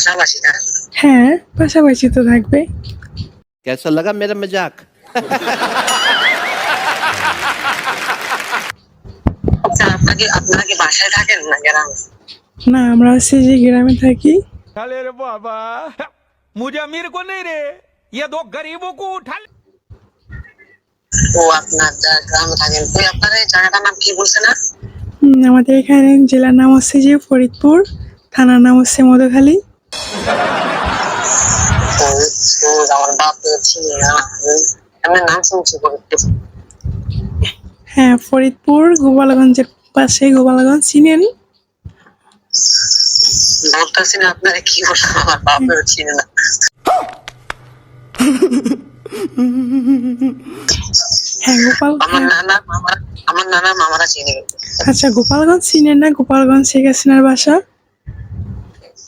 পাশাপাশি না? হ্যাঁ, পাশাপাশি তো থাকবে। कैसा लगा मेरा मजाक? আচ্ছা, আপনারা কি বাসায় থাকেন না গ্রামে? না, আমরা হচ্ছে যে গ্রামে থাকি। अरे रे बाबा मुझे अमीर को नहीं रे ये दो गरीबों को उठा ले। ও আপনার গ্রামে থাকেন, তো আপনার এই জায়গাটার নাম কি বলছে না? আমাদের এখানে জেলার নাম হচ্ছে যে ফরিদপুর, থানার নাম হচ্ছে মধুখালী। আমার বাপ চিনি না, আমার নাম শুনছি ফরিদপুর। হ্যাঁ, ফরিদপুর গোপালগঞ্জের পাশে, গোপালগঞ্জ চিনেন? বলতেছি না আপনারা কি বলছেন, আমার বাপ চিনি না। হ্যাঁ, আমার নানা মামারা চিনি। আচ্ছা, গোপালগঞ্জ চিনেন না? গোপালগঞ্জ শেখ হাসিনার বাসা।